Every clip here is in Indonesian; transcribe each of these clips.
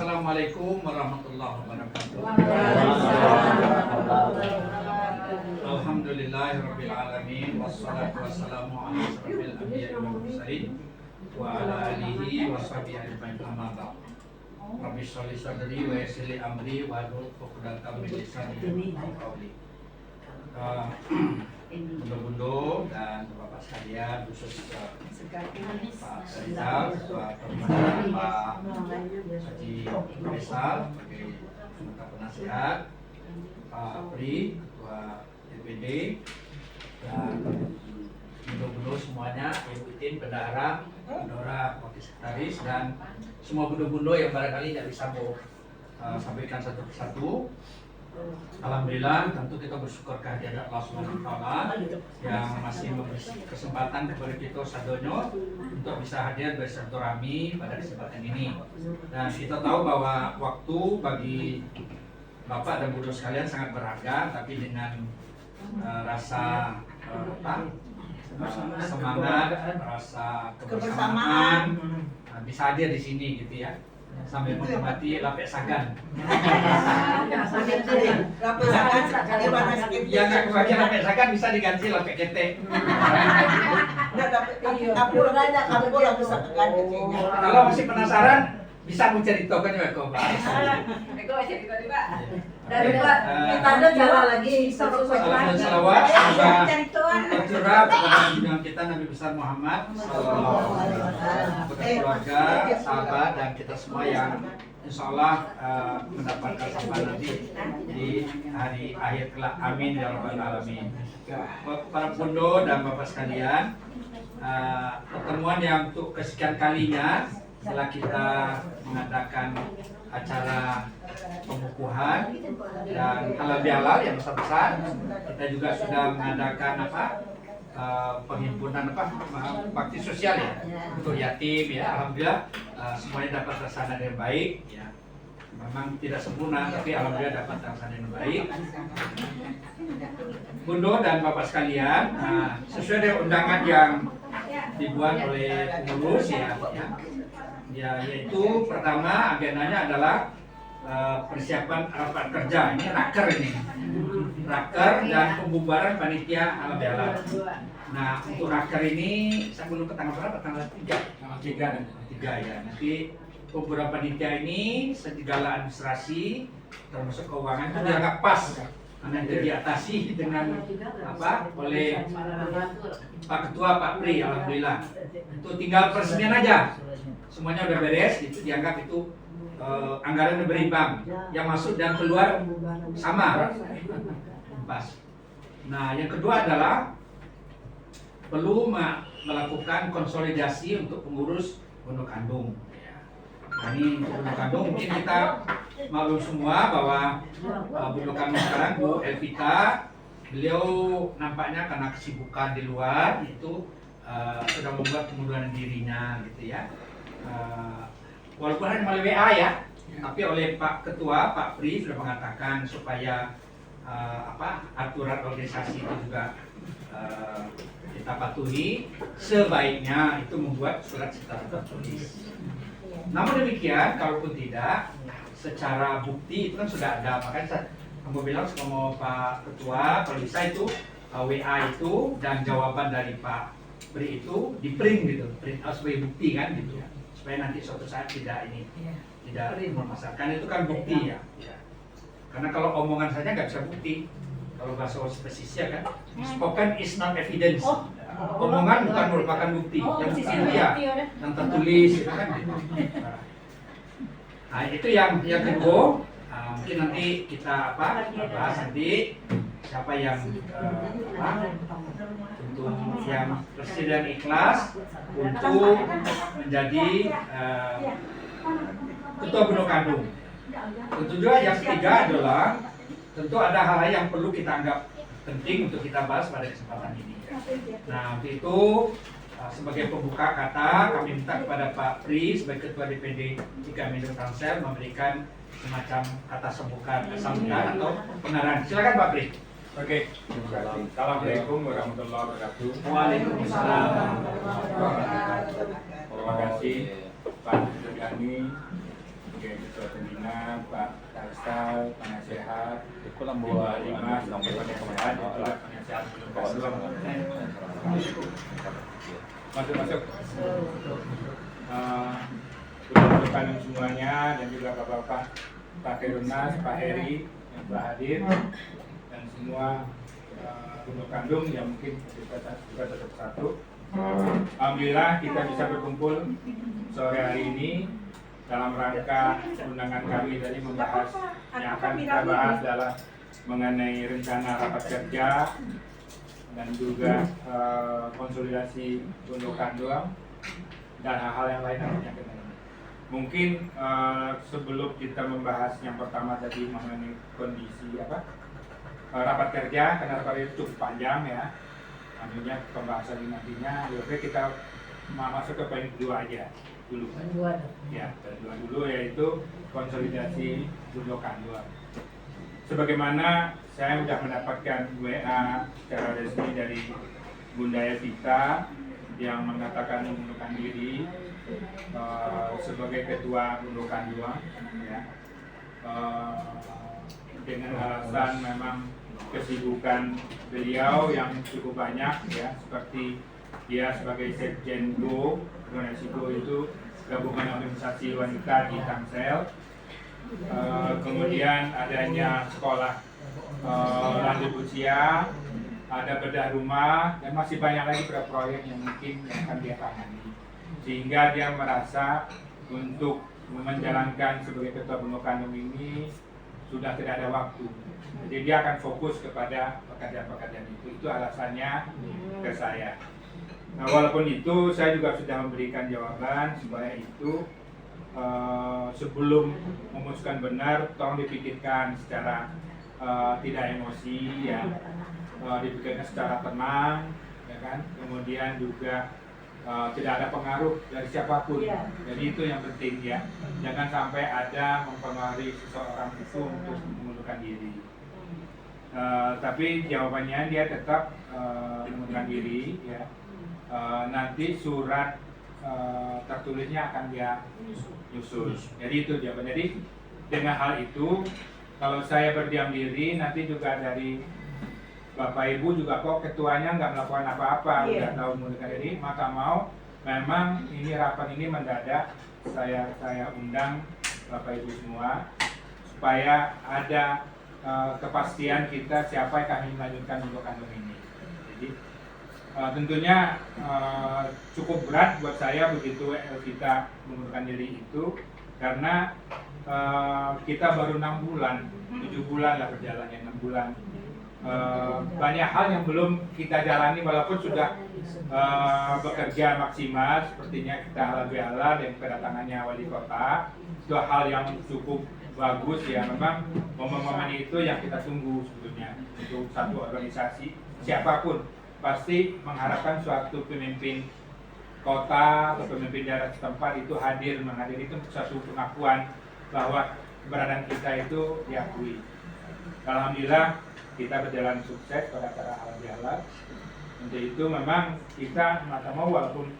Assalamualaikum warahmatullahi wabarakatuh. Alhamdulillahirabbil alamin wassalatu wassalamu ala asyrofil anbiya'i wal mursalin wa ala alihi washabihi ajmain amma ba'd. Rabbi sholli sadri wa yassir li amri wa hlul 'uqdatam min lisani yafqahu qawli. Bunda-bunda dan bapak sekalian, khusus Pak Rizal, Pak Haji Faisal sebagai anggota penasihat, Pak Pri Ketua DPD, dan bunda-bunda semuanya, Ibu Itin, Bendahara, Bendora, Wakil Sekretaris, dan semua bunda-bunda yang barangkali tidak bisa sampaikan satu persatu. Alhamdulillah, tentu kita bersyukur kehadirat Allah Subhanahu wa taala yang masih memberi kesempatan kepada kita sadonyo untuk bisa hadir bersilaturahmi pada kesempatan ini. Dan kita tahu bahwa waktu bagi Bapak dan Bunda sekalian sangat berharga, tapi dengan rasa semangat, rasa kebersamaan bisa hadir di sini gitu ya. Sambil menikmati lapek sagan. Lapek sagan gimana sih? Ya nggak kebagian lapek sagan bisa diganti lapek ketek. Kalau masih penasaran bisa menceritakan ya kok Pak. Dari Pak, kita ada cara lagi Salam dan salawat semoga tercurah kepada junjungan kita Nabi besar Muhammad sallallahu alaihi wasallam, kepada keluarga, sahabat dan kita semua yang insya Allah mendapatkan sampai nanti di hari akhir kelak. Amin ya rabbal alamin. Para bunda dan bapak sekalian, pertemuan yang untuk kesekian kalinya setelah kita mengadakan acara pengukuhan dan halal bihalal yang besar-besar, kita juga sudah mengadakan penghimpunan bakti sosial ya untuk yatim ya. Alhamdulillah semuanya dapat terlaksana dengan baik ya. Memang tidak sempurna tapi alhamdulillah dapat terlaksana dengan baik. Bunda dan bapak sekalian, sesuai dengan undangan yang dibuat oleh pengurus ya, yaitu pertama agendanya adalah persiapan rapat kerja. Ini raker dan pembubaran panitia halal bihalal. Nah untuk raker ini saya belum ke tanggal berapa, tanggal 3 ya. Nanti pembubaran panitia ini segala administrasi termasuk keuangan itu dianggap pas karena itu diatasi dengan oleh Pak Ketua Pak Pri. Alhamdulillah itu tinggal peresmian aja, semuanya udah beres, itu dianggap itu anggaran berimbang, yang masuk dan keluar sama pas. Nah yang kedua adalah perlu melakukan konsolidasi untuk pengurus pondok kandung. Nah, ini untuk pondok kandung mungkin kita maklum semua bahwa pondok kandung sekarang Bu Elvita, beliau nampaknya karena kesibukan di luar itu sudah membuat pengunduran dirinya gitu ya. Walaupun hanya melalui WA ya, tapi oleh Pak Ketua Pak Pri sudah mengatakan supaya aturan organisasi itu juga kita patuhi, sebaiknya itu membuat surat secara tertulis. Namun demikian, kalaupun tidak, secara bukti itu kan sudah ada. Makanya saya bilang sama Pak Ketua, kalau bisa itu WA itu dan jawaban dari Pak Pri itu di print gitu, print out sebagai bukti kan gitu ya, supaya nanti suatu saat tidak memasarkan, itu kan bukti ya. Karena kalau omongan saja nggak bisa bukti. Kalau bahasa spesifik kan, spoken is not evidence. Omongan bukan merupakan bukti. Yang bukti dia yang tertulis itu kan. Nah itu yang kedua. Mungkin nanti kita bahas nanti siapa yang untuk yang bersedia dan ikhlas untuk menjadi ketua pondok kandung. Tentu juga yang ketiga adalah tentu ada hal-hal yang perlu kita anggap penting untuk kita bahas pada kesempatan ini. Nah untuk itu sebagai pembuka kata kami minta kepada Pak Pri sebagai Ketua DPD Ikamendo Tangsel memberikan semacam kata sambutan atau pengarahan. Silakan Pak Pri. Oke. Assalamualaikum warahmatullahi wabarakatuh. Waalaikumsalam. Terima kasih Pak Dr. Gani sebagai Ketua Faisal, penasehat, Ibu Halimah, sebagai penasehat, juga penasehat masuk. Untuk kalian semuanya dan juga Bapak-Bapak, Pak Kerunas, Pak Heri yang telah hadir dan semua untuk kandung yang mungkin kita tetap satu. Alhamdulillah kita bisa berkumpul sore hari ini dalam rangka undangan kami tadi membahas yang akan kita bahas adalah mengenai rencana rapat kerja dan juga konsolidasi untuk kandung dan hal-hal yang lain yang kenal. Mungkin sebelum kita membahas yang pertama tadi mengenai kondisi rapat kerja, karena rapat itu cukup panjang ya, artinya pembahasan nantinya, oke kita masuk ke poin kedua aja dulu. Ya, kedua dulu yaitu konsolidasi Bundo Kandua. Sebagaimana saya sudah mendapatkan WA secara resmi dari Bunda Evita yang mengatakan mengundurkan diri sebagai ketua Bundo Kandua, ya, dengan alasan memang kesibukan beliau yang cukup banyak ya, seperti dia sebagai Sekjen GO, organisasi GO itu gabungan organisasi wanita di Tangsel, kemudian adanya sekolah lanjut usia, ada bedah rumah, dan masih banyak lagi proyek yang mungkin yang akan dia tangani, sehingga dia merasa untuk menjalankan sebagai ketua Bundo Kandung ini sudah tidak ada waktu. Jadi dia akan fokus kepada pekerjaan-pekerjaan itu. Itu alasannya ke saya. Nah, walaupun itu saya juga sudah memberikan jawaban supaya itu sebelum memutuskan benar, tolong dipikirkan secara tidak emosi ya, dipikirkan secara tenang, ya kan. Kemudian juga tidak ada pengaruh dari siapapun. Jadi itu yang penting ya. Jangan sampai ada mempengaruhi seseorang itu untuk mengundurkan diri. Tapi jawabannya dia tetap mengundurkan diri ya. Nanti surat tertulisnya akan dia nyusul. Jadi itu jawabannya. Jadi dengan hal itu, kalau saya berdiam diri, nanti juga dari Bapak Ibu juga kok ketuanya nggak melakukan apa-apa, nggak tahu mengundurkan diri, maka mau memang ini rapat ini mendadak saya undang Bapak Ibu semua supaya ada kepastian kita siapa yang kami melanjutkan untuk kandung ini. Jadi tentunya cukup berat buat saya begitu kita mengundurkan diri itu, karena kita baru 6 bulan, 7 bulan lah berjalannya, 6 bulan. Banyak hal yang belum kita jalani walaupun sudah bekerja maksimal, sepertinya kita halal yang kedatangannya wali kota, itu hal yang cukup bagus ya. Memang momen-momen itu yang kita tunggu sebetulnya untuk satu organisasi siapapun pasti mengharapkan suatu pemimpin kota atau pemimpin daerah setempat itu hadir, menghadiri itu suatu pengakuan bahwa keberadaan kita itu diakui. Alhamdulillah kita berjalan sukses pada acara halal bihalal. Untuk itu memang kita mau walaupun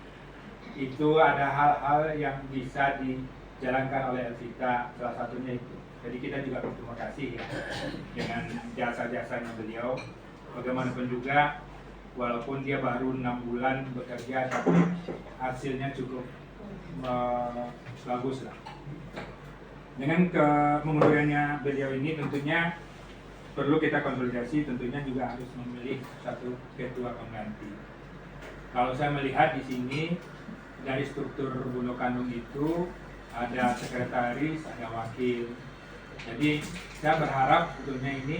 itu ada hal-hal yang bisa dijalankan oleh Elvita, salah satunya itu. Jadi kita juga berterima kasih ya dengan jasa-jasanya beliau. Bagaimanapun juga walaupun dia baru 6 bulan bekerja, tapi hasilnya cukup bagus lah. Dengan mengundurkannya beliau ini tentunya perlu kita konsolidasi, tentunya juga harus memilih satu ketua pengganti. Kalau saya melihat di sini dari struktur Bundo Kandung itu ada sekretaris, ada wakil. Jadi saya berharap sebetulnya ini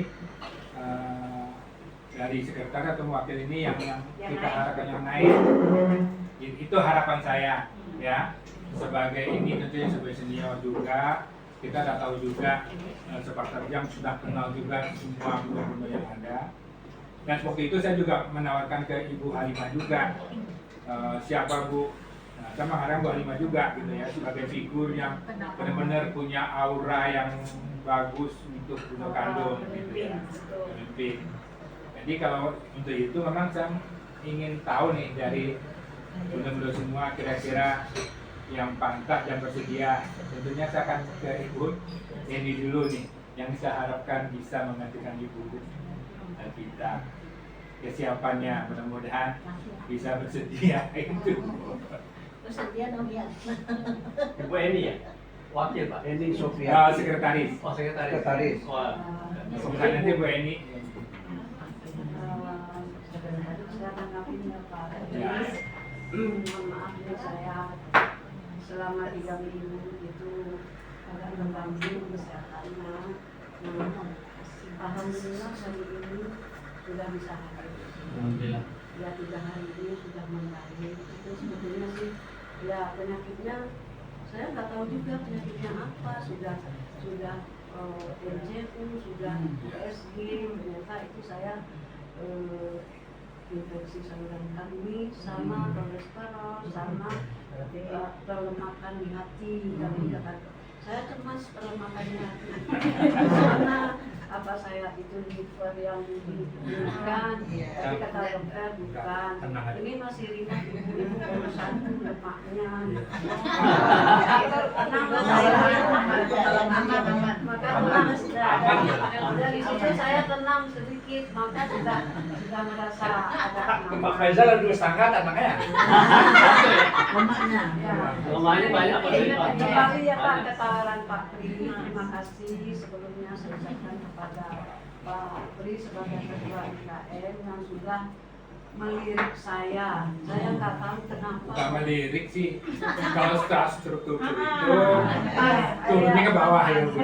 dari sekretaris atau wakil ini yang kita harapkan yang naik. Itu harapan saya ya. Sebagai ini tentunya sebagai senior juga. Kita sudah tahu juga separter yang sudah kenal juga semua bunda-bunda yang ada. Dan waktu itu saya juga menawarkan ke Ibu Halimah juga, siapa Bu? Nah, saya mengharapkan Bu Halimah juga gitu ya, sebagai figur yang benar-benar punya aura yang bagus untuk Bundo Kandung gitu ya, pemimpin. Jadi kalau untuk itu memang saya ingin tahu nih dari bunda-bunda semua kira-kira yang pantas dan bersedia. Tentunya saya akan ke Ibu ini dulu nih. yang saya harapkan bisa menggantikan Ibu kita. Kesiapannya mudah-mudahan bisa bersedia itu. Bersedia dong ya. Ibu Eni ya? Wakil Pak? Ini Sofia. Sekretaris. Oh sekretaris. Sekretaris. Wah. Bukan nanti Bu Eni. Saya tanggapin ya Pak. Ya. Mohon maaf ya saya selama 3 minggu itu agak terganggu kesehatannya. Alhamdulillah hari ini sudah bisa hadir. Alhamdulillah. Ya 3 hari ini sudah membaik. Itu sebetulnya sih ya penyakitnya saya nggak tahu juga penyakitnya apa. Sudah NJU, sudah PSG, ternyata itu saya infeksi saluran kemih sama kolesterol sama pelemakan di hati. Kami katakan saya cemas pelemakannya hati karena apa saya itu liver yang bukan, tapi kata dokter bukan, ini masih ringan ibu urusan lemaknya. Dari situ saya tenang sedikit, maka sudah merasa agak Pak tenang. Faisal ada 2 setengah anaknya. Lemaknya. Rumahnya banyak Pak. Kembali ya Pak ketawaran Pak Pri, terima kasih sebelumnya saya ucapkan kepada Pak Pri sebagai ketua IKN yang sudah melirik saya. Saya nggak tahu kenapa. Bukan melirik sih. Kalau setelah struktur itu turunnya ke bawah ya Bu.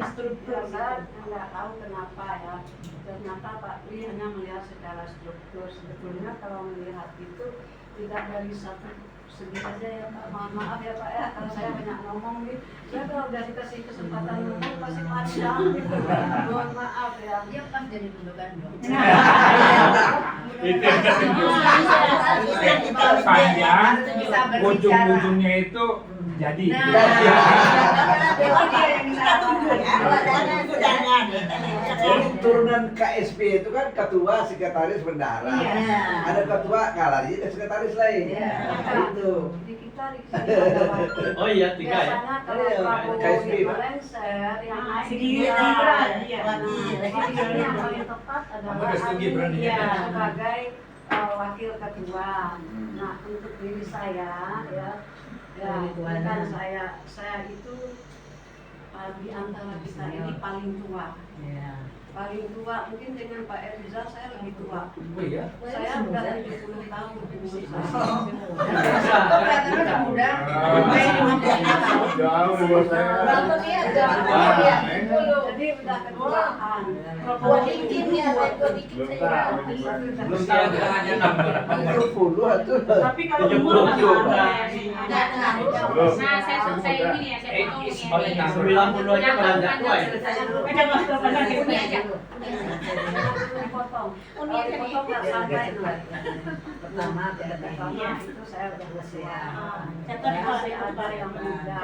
Struktur saya nggak tahu kenapa ya. Ternyata Pak Pri hanya melihat secara struktur. Sebetulnya kalau melihat itu tidak dari satu segi aja ya Pak. Maaf ya Pak ya kalau saya banyak ngomong nih. Saya kalau udah dikasih kesempatan ngomong pasti panjang gitu. Mohon maaf ya. Dia pas jadi tundukan dong. Itu yang panjang, ujung-ujungnya itu jadi. Kita tunggu ya. Jangan. Jadi turunan KSP itu kan ketua, sekretaris, bendahara. Iya. Ada ketua kalah, jadi ada sekretaris lain. Iya. Itu. Di kita di sini ada wakil. Oh iya 3 ya? Biasanya kalau Iya, Prabowo KSP, yang Pak. melengsar, yang naik Si dia, Gibran, iya. wakil. Jadi ini yang paling tepat adalah Kamu restu Gibran ini, Iya, ya? sebagai wakil ketua. Nah untuk diri saya ya bukan saya itu di antara kita ini paling tua. Paling tua mungkin dengan Pak Erizal saya lebih tua. Oh iya. Saya udah 70 tahun umur saya. Kelihatannya udah muda. Jauh di bawah saya. Berapa dia? Dia 10. Jadi udah ketuaan. Perempuan dikit ya, ego dikit Belum saya. tahu. Belum tahu bilangnya nomor. 70 atau Tapi kalau umur 70. Enggak tahu. Belum. Nah, saya ini ya, saya potong Is ini. only number. 90 aja melanggar tua ya? Ini aja. dipotong. Dipotong nggak sampai itu. Pertama itu saya udah tua. Masih ada yang muda.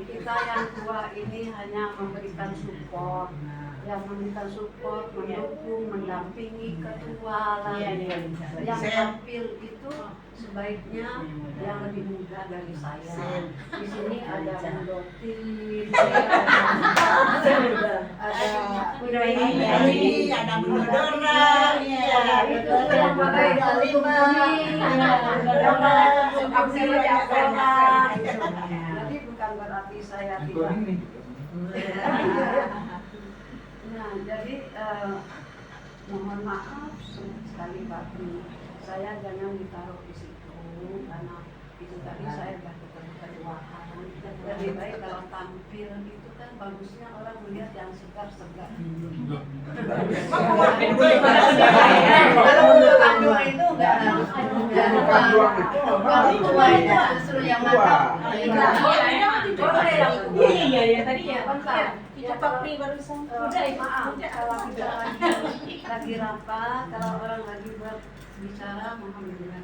Kita yang tua ini hanya memberikan support. Yang memberikan support, mendukung, mendampingi ketua lagi. Yang tampil itu sebaiknya yang lebih muda dari saya. Di sini ada Mendotin, ada Udah ini, ada Budora, ada itu yang pakai Dalima, jadi bukan berarti saya tidak. Nah, jadi mohon maaf sekali Pak Pri, saya jangan ditaruh di situ karena itu tadi saya sudah ketuaan. Lebih baik kalau tampil itu kan bagusnya orang melihat yang segar-segar. Kalau untuk kandung itu enggak harus muda. Kalau tua itu justru yang matang. Boleh yang Iya, tadi ya. bentar. Itu Pak Pri barusan. Maaf, kalau kita lagi rapat, kalau orang lagi berbicara mohon dengarkan